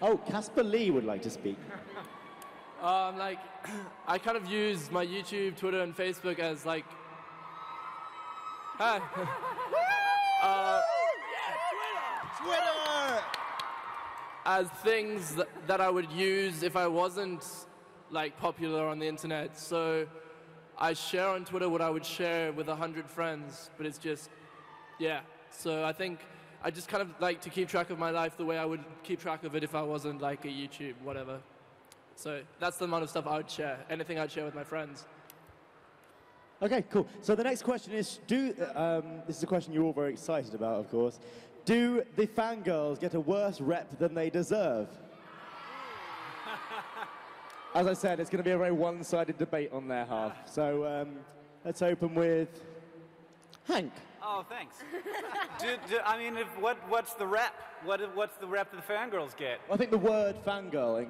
Oh, Casper Lee would like to speak. Like, I kind of use my YouTube, Twitter, and Facebook as like, hi. Twitter! As things that I would use if I wasn't like popular on the internet. So I share on Twitter what I would share with 100 friends, but it's just, yeah. So I think I just kind of like to keep track of my life the way I would keep track of it if I wasn't like a YouTube, whatever. So that's the amount of stuff I would share, anything I'd share with my friends. Okay, cool. So the next question is, this is a question you're all very excited about, of course. Do the fangirls get a worse rep than they deserve? As I said, it's going to be a very one-sided debate on their half. So let's open with Hank. Oh, thanks. I mean, what's the rep? What's the rep that the fangirls get? I think the word fangirl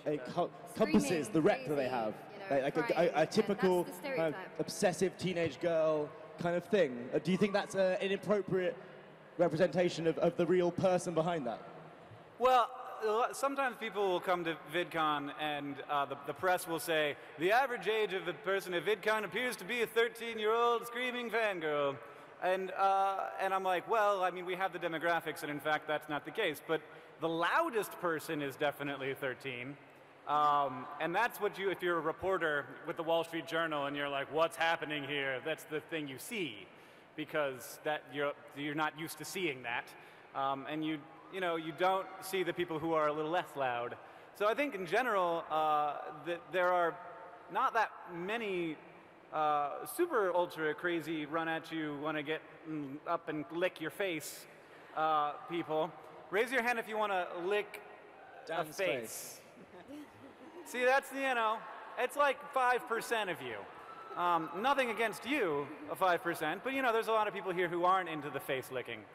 encompasses the rep that they have. Like a typical obsessive teenage girl kind of thing. Do you think that's an inappropriate representation of the real person behind that? Well, sometimes people will come to VidCon and the press will say, the average age of the person at VidCon appears to be a 13-year-old screaming fangirl. And I'm like, well, I mean, we have the demographics, and in fact, that's not the case. But the loudest person is definitely 13. And that's what if you're a reporter with the Wall Street Journal and you're like, what's happening here? That's the thing you see, because you're not used to seeing that. And you don't see the people who are a little less loud. So I think in general, that there are not that many super ultra crazy run at you, want to get up and lick your face people. Raise your hand if you want to lick Dan's a face. See, that's, it's like 5% of you. Nothing against you, a 5%, but there's a lot of people here who aren't into the face licking.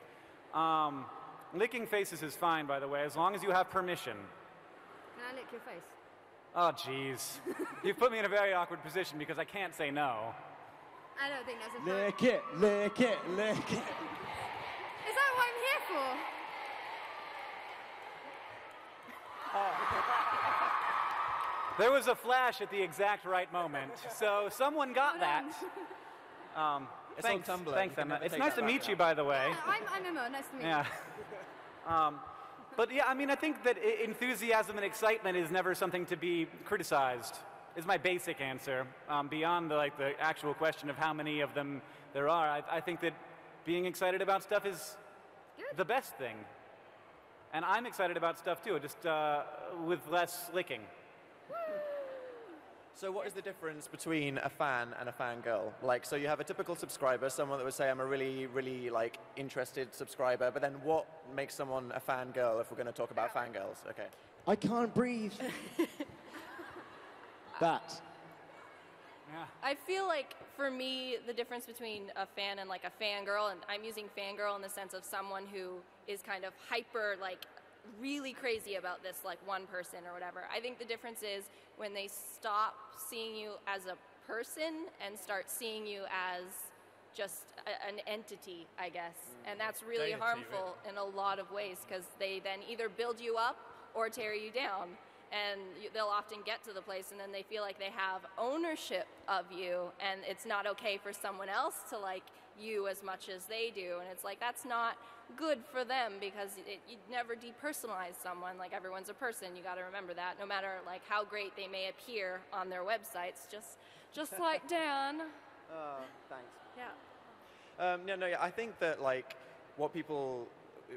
Licking faces is fine, by the way, as long as you have permission. Can I lick your face? Oh, jeez. You've put me in a very awkward position because I can't say no. I don't think that's a lick it, lick it, lick it. Is that what I'm here for? There was a flash at the exact right moment, so someone got that. It's on Tumblr. Thanks, Emma. It's nice to meet you, by the way. Yeah, I'm Emma. Nice to meet you. Yeah. But yeah, I mean, I think that enthusiasm and excitement is never something to be criticized, is my basic answer. Beyond the actual question of how many of them there are, I think that being excited about stuff is the best thing. And I'm excited about stuff too, just with less licking. So what is the difference between a fan and a fangirl? So you have a typical subscriber, someone that would say, I'm a really, really, interested subscriber, but then what makes someone a fangirl if we're going to talk about fangirls? Okay. I can't breathe. That. Yeah. I feel like, for me, the difference between a fan and, a fangirl, and I'm using fangirl in the sense of someone who is kind of hyper, really crazy about this one person or whatever. I think the difference is when they stop seeing you as a person and start seeing you as just an entity, I guess. And that's really harmful in a lot of ways, because they then either build you up or tear you down. And they'll often get to the place and then they feel like they have ownership of you, and it's not okay for someone else to like you as much as they do. And it's that's not good for them, because you never depersonalize someone. Everyone's a person. You got to remember that, no matter how great they may appear on their websites. Just like Dan. Thanks. Yeah. I think that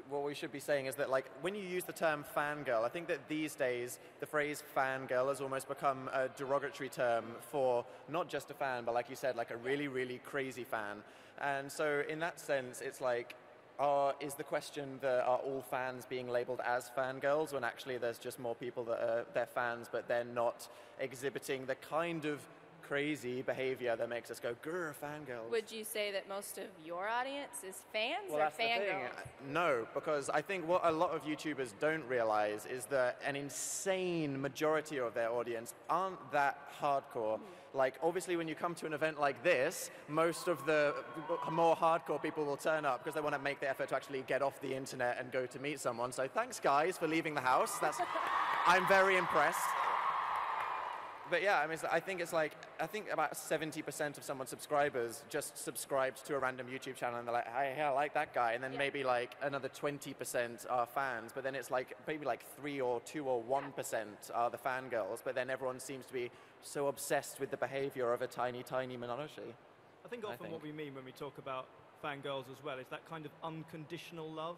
what we should be saying is that when you use the term fangirl, I think that these days the phrase fangirl has almost become a derogatory term for not just a fan, but like you said, a really, really crazy fan. And so in that sense, it's is the question that are all fans being labeled as fangirls, when actually there's just more people that are they're fans, but they're not exhibiting the kind of crazy behavior that makes us go, grr, fangirls. Would you say that most of your audience is fans Well, or that's the thing. fangirls? No, because I think what a lot of YouTubers don't realize is that an insane majority of their audience aren't that hardcore. Like, obviously, when you come to an event like this, most of the more hardcore people will turn up because they want to make the effort to actually get off the internet and go to meet someone. So thanks, guys, for leaving the house. I'm very impressed. But yeah, I mean, I think about 70% of someone's subscribers just subscribed to a random YouTube channel and they're like, hey, I like that guy. And then maybe like another 20% are fans. But then it's like maybe like 3 or 2 or 1% are the fangirls. But then everyone seems to be so obsessed with the behavior of a tiny, tiny minority. I think often what we mean when we talk about fangirls as well is that kind of unconditional love.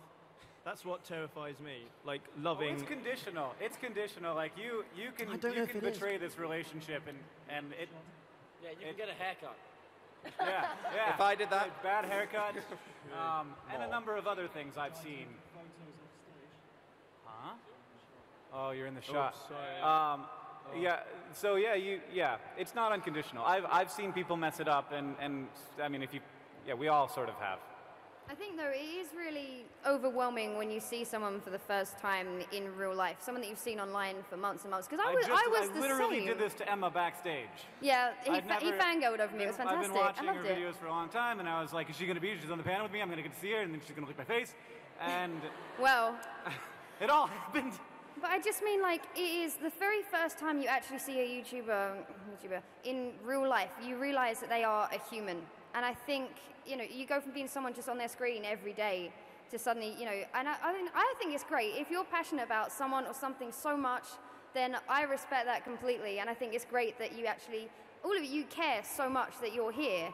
That's what terrifies me, like loving. Oh, it's conditional. It's conditional. Like you can betray this relationship and it. Yeah, you can get a haircut. Yeah. If I did that, bad haircut, and a number of other things I've seen. Huh? Oh, you're in the shot. Sorry. Yeah. So yeah. It's not unconditional. I've seen people mess it up, and I mean, we all sort of have. I think, though, it is really overwhelming when you see someone for the first time in real life, someone that you've seen online for months and months. Because I was literally same. did this to Emma backstage. Yeah, he fangirled over me. It was fantastic. I've been watching I her loved it. videos for a long time, and I was like, is she going to be? She's on the panel with me. I'm going to get to see her, and then she's going to lick my face. And well, it all happened. But I just mean, like, it is the very first time you actually see a YouTuber in real life, you realize that they are a human. And I think, you go from being someone just on their screen every day to suddenly, and I think it's great. If you're passionate about someone or something so much, then I respect that completely. And I think it's great that you actually, all of you care so much that you're here.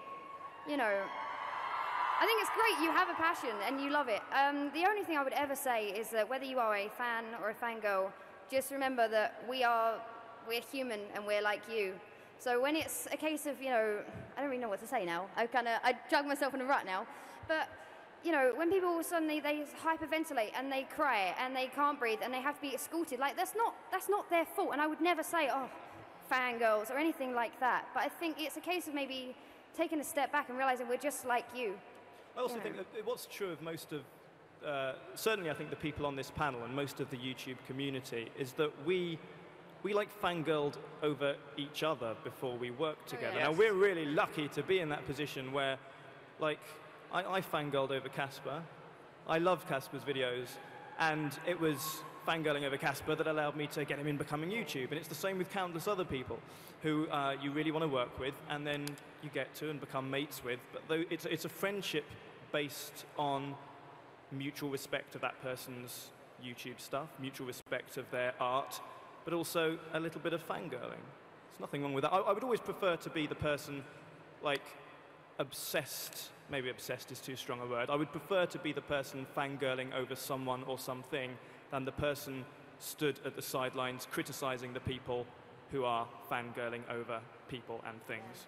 I think it's great you have a passion and you love it. The only thing I would ever say is that whether you are a fan or a fangirl, just remember that we're human and we're like you. So when it's a case of, I don't really know what to say now. I drug myself in a rut now. But, when people suddenly, they hyperventilate and they cry and they can't breathe and they have to be escorted, like, that's not their fault. And I would never say, oh, fangirls or anything like that. But I think it's a case of maybe taking a step back and realizing we're just like you. I also think that what's true of most of, certainly I think the people on this panel and most of the YouTube community is that we like fangirled over each other before we worked together. Yes. Now, we're really lucky to be in that position where, like, I fangirled over Casper. I loved Casper's videos, and it was fangirling over Casper that allowed me to get him in becoming YouTube. And it's the same with countless other people who you really want to work with, and then you get to and become mates with. But though it's a friendship based on mutual respect of that person's YouTube stuff, mutual respect of their art, but also a little bit of fangirling. There's nothing wrong with that. I would always prefer to be the person, like, obsessed. Maybe obsessed is too strong a word. I would prefer to be the person fangirling over someone or something than the person stood at the sidelines criticizing the people who are fangirling over people and things,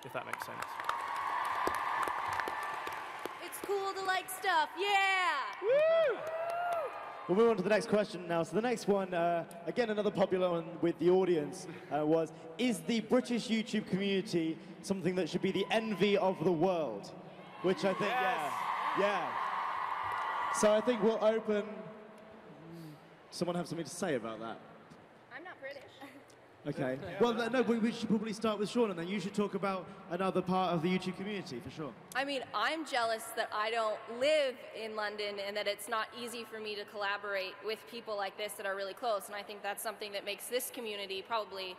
if that makes sense. It's cool to like stuff, yeah! Woo! We'll move on to the next question now. So the next one, again, another popular one with the audience was, is the British YouTube community something that should be the envy of the world? Which I think, yeah. So I think we'll open. Someone have something to say about that? I'm not British. Okay. Well, no, we should probably start with Sean, and then you should talk about another part of the YouTube community, for sure. I mean, I'm jealous that I don't live in London and that it's not easy for me to collaborate with people like this that are really close. And I think that's something that makes this community probably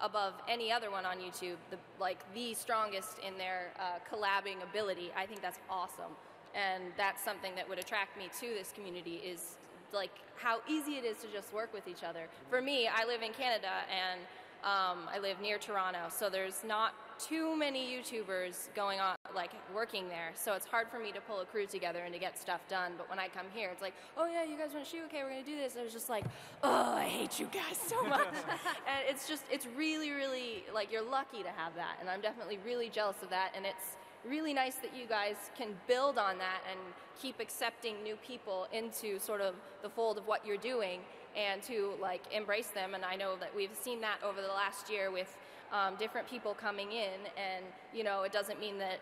above any other one on YouTube, the strongest in their collabing ability. I think that's awesome. And that's something that would attract me to this community is like how easy it is to just work with each other. For me, I live in Canada and I live near Toronto, so there's not too many YouTubers going on, like working there, so it's hard for me to pull a crew together and to get stuff done. But when I come here, it's like, oh yeah, you guys want to shoot? Okay, we're gonna do this. And it's just like, oh, I hate you guys so much. And it's really, really, like, you're lucky to have that, and I'm definitely really jealous of that, and it's really nice that you guys can build on that and keep accepting new people into sort of the fold of what you're doing and to like embrace them. And I know that we've seen that over the last year with different people coming in, and you know, it doesn't mean that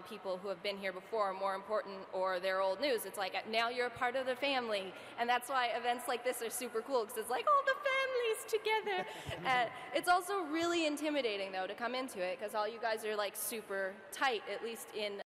people who have been here before are more important or they're old news. It's like now you're a part of the family, and that's why events like this are super cool, because it's like all the families together. And it's also really intimidating though to come into it, because all you guys are like super tight, at least in